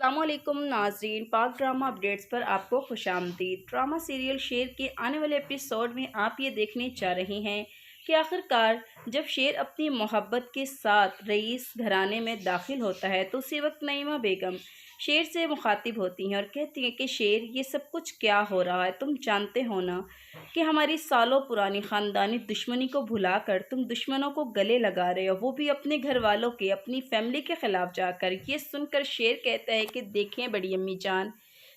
अस्सलाम वालेकुम नाज़रीन, पाक ड्रामा अपडेट्स पर आपको खुशामदीद। ड्रामा सीरियल शेर के आने वाले एपिसोड में आप ये देखने जा रहे हैं कि आखिरकार जब शेर अपनी मोहब्बत के साथ रईस घराने में दाखिल होता है तो उसी वक्त नईमा बेगम शेर से मुखातिब होती हैं और कहती हैं कि शेर, ये सब कुछ क्या हो रहा है? तुम जानते हो ना कि हमारी सालों पुरानी ख़ानदानी दुश्मनी को भुलाकर तुम दुश्मनों को गले लगा रहे हो, वो भी अपने घर वालों के, अपनी फैमिली के ख़िलाफ़ जाकर। ये सुनकर शेर कहता है कि देखें बड़ी अम्मी जान,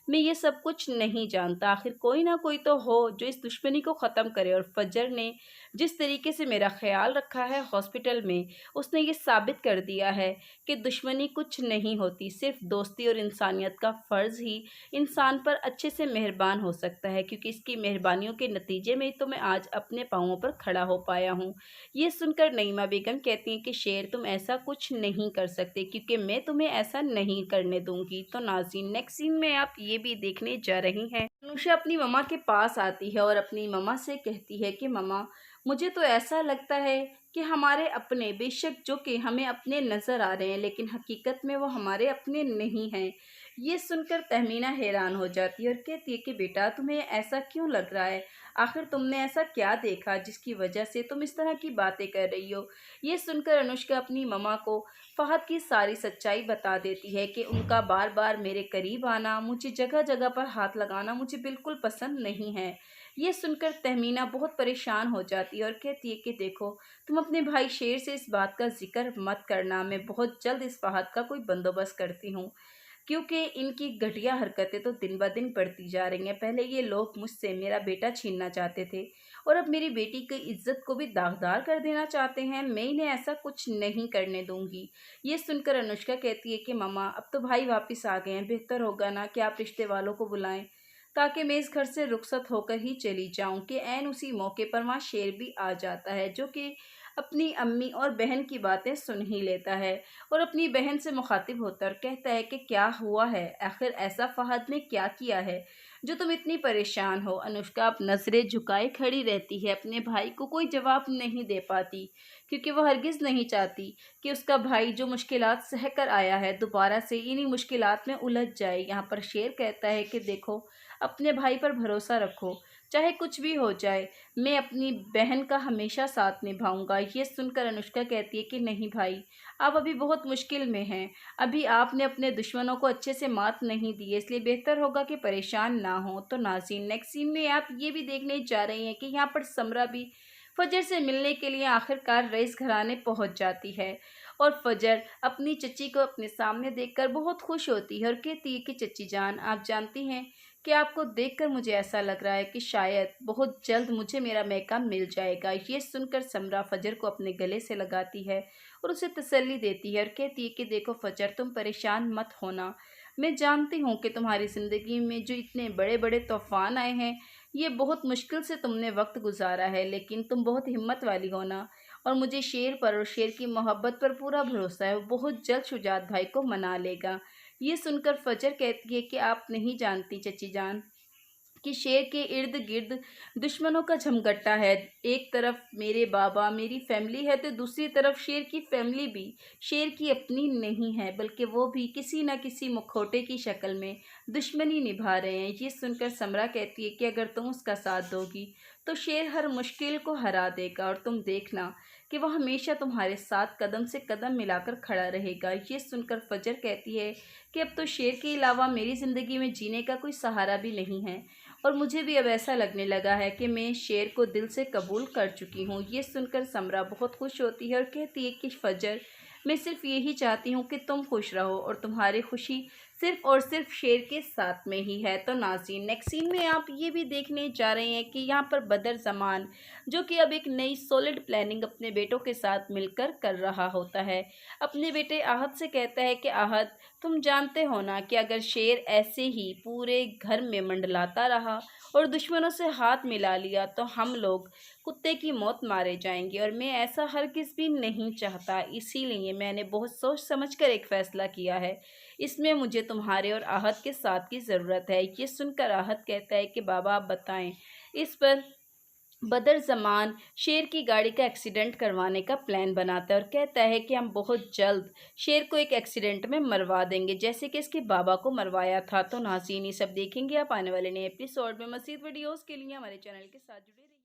मैं ये सब कुछ नहीं जानता। आखिर कोई ना कोई तो हो जो इस दुश्मनी को ख़त्म करे। और फजर ने जिस तरीके से मेरा ख्याल रखा है हॉस्पिटल में, उसने ये साबित कर दिया है कि दुश्मनी कुछ नहीं होती, सिर्फ दोस्ती और इंसानियत का फ़र्ज़ ही इंसान पर अच्छे से मेहरबान हो सकता है, क्योंकि इसकी मेहरबानियों के नतीजे में ही तो मैं आज अपने पाँवों पर खड़ा हो पाया हूँ। ये सुनकर नईमा बेगम कहती हैं कि शेर, तुम ऐसा कुछ नहीं कर सकते, क्योंकि मैं तुम्हें ऐसा नहीं करने दूंगी। तो नाज़रीन, नेक्स्ट सीन में आप ये भी देखने जा रही हैं। अनुषा अपनी मम्मा के पास आती है और अपनी मम्मा से कहती है कि मम्मा, मुझे तो ऐसा लगता है कि हमारे अपने, बेशक जो कि हमें अपने नज़र आ रहे हैं, लेकिन हकीकत में वो हमारे अपने नहीं हैं। ये सुनकर तहमीना हैरान हो जाती है और कहती है कि बेटा, तुम्हें ऐसा क्यों लग रहा है? आखिर तुमने ऐसा क्या देखा जिसकी वजह से तुम इस तरह की बातें कर रही हो? ये सुनकर अनुष्का अपनी मम्मा को फ़हद की सारी सच्चाई बता देती है कि उनका बार बार मेरे करीब आना, मुझे जगह जगह पर हाथ लगाना मुझे बिल्कुल पसंद नहीं है। ये सुनकर तहमीना बहुत परेशान हो जाती है और कहती है कि देखो, तुम अपने भाई शेर से इस बात का जिक्र मत करना, मैं बहुत जल्द इस फ़हद का कोई बंदोबस्त करती हूँ, क्योंकि इनकी घटिया हरकतें तो दिन ब दिन बढ़ती जा रही हैं। पहले ये लोग मुझसे मेरा बेटा छीनना चाहते थे और अब मेरी बेटी की इज्जत को भी दागदार कर देना चाहते हैं। मैं इन्हें ऐसा कुछ नहीं करने दूंगी। ये सुनकर अनुष्का कहती है कि मम्मा, अब तो भाई वापस आ गए हैं, बेहतर होगा ना कि आप रिश्ते वालों को बुलाएं, ताकि मैं इस घर से रुखसत होकर ही चली जाऊं। कि ऐन उसी मौके पर वहाँ शेर भी आ जाता है, जो कि अपनी अम्मी और बहन की बातें सुन ही लेता है और अपनी बहन से मुखातिब होकर कहता है कि क्या हुआ है, आखिर ऐसा फ़हद ने क्या किया है जो तुम इतनी परेशान हो? अनुष्का अब नज़रें झुकाए खड़ी रहती है, अपने भाई को कोई जवाब नहीं दे पाती, क्योंकि वह हरगिज़ नहीं चाहती कि उसका भाई जो मुश्किलात सह कर आया है दोबारा से इन्हीं मुश्किलात में उलझ जाए। यहाँ पर शेर कहता है कि देखो, अपने भाई पर भरोसा रखो, चाहे कुछ भी हो जाए, मैं अपनी बहन का हमेशा साथ निभाऊंगा। ये सुनकर अनुष्का कहती है कि नहीं भाई, आप अभी बहुत मुश्किल में हैं, अभी आपने अपने दुश्मनों को अच्छे से मात नहीं दी है, इसलिए बेहतर होगा कि परेशान ना हो। तो नाज़रीन, नेक्स्ट सीन में आप ये भी देखने जा रही हैं कि यहाँ पर समरा भी फजर से मिलने के लिए आखिरकार रईस घराने पहुँच जाती है और फजर अपनी चची को अपने सामने देखकर बहुत खुश होती है और कहती है कि चची जान, आप जानती हैं कि आपको देखकर मुझे ऐसा लग रहा है कि शायद बहुत जल्द मुझे मेरा मैका मिल जाएगा। ये सुनकर समरा फजर को अपने गले से लगाती है और उसे तसल्ली देती है और कहती है कि देखो फजर, तुम परेशान मत होना, मैं जानती हूँ कि तुम्हारी ज़िंदगी में जो इतने बड़े बड़े तूफ़ान आए हैं, ये बहुत मुश्किल से तुमने वक्त गुजारा है, लेकिन तुम बहुत हिम्मत वाली हो ना, और मुझे शेर पर और शेर की मोहब्बत पर पूरा भरोसा है, वो बहुत जल्द शुजात भाई को मना लेगा। ये सुनकर फजर कहती है कि आप नहीं जानती चची जान कि शेर के इर्द गिर्द दुश्मनों का झमघट्टा है। एक तरफ मेरे बाबा, मेरी फैमिली है, तो दूसरी तरफ शेर की फैमिली भी शेर की अपनी नहीं है, बल्कि वो भी किसी न किसी मुखौटे की शक्ल में दुश्मनी निभा रहे हैं। ये सुनकर समरा कहती है कि अगर तुम उसका साथ दोगी तो शेर हर मुश्किल को हरा देगा और तुम देखना कि वह हमेशा तुम्हारे साथ कदम से कदम मिलाकर खड़ा रहेगा। ये सुनकर फजर कहती है कि अब तो शेर के अलावा मेरी ज़िंदगी में जीने का कोई सहारा भी नहीं है और मुझे भी अब ऐसा लगने लगा है कि मैं शेर को दिल से कबूल कर चुकी हूँ। ये सुनकर समरा बहुत खुश होती है और कहती है कि फजर, मैं सिर्फ यही चाहती हूँ कि तुम खुश रहो और तुम्हारी खुशी सिर्फ और सिर्फ शेर के साथ में ही है। तो नाज़रीन, नेक्स्ट सीन में आप ये भी देखने जा रहे हैं कि यहाँ पर बदर ज़मान, जो कि अब एक नई सॉलिड प्लानिंग अपने बेटों के साथ मिलकर कर रहा होता है, अपने बेटे आहद से कहता है कि आहद, तुम जानते हो ना कि अगर शेर ऐसे ही पूरे घर में मंडलाता रहा और दुश्मनों से हाथ मिला लिया तो हम लोग कुत्ते की मौत मारे जाएंगे, और मैं ऐसा हरगिज़ भी नहीं चाहता। इसीलिए मैंने बहुत सोच समझ कर एक फ़ैसला किया है, इसमें मुझे तुम्हारे और आहद के साथ की ज़रूरत है। ये सुनकर आहद कहता है कि बाबा आप बताएं, इस पर بدر زمان شیر کی گاڑی کا ایکسیڈنٹ کروانے کا پلان بناتا ہے اور کہتا ہے کہ ہم بہت جلد شیر کو ایک ایکسیڈنٹ میں مروا دیں گے جیسے کہ اس کے بابا کو مروایا تھا۔ تو ناظرین یہ سب دیکھیں گے آپ آنے والے نئے ایپیسوڈ میں۔ مزید ویڈیوز کے لیے ہمارے چینل کے ساتھ جڑے رہیے۔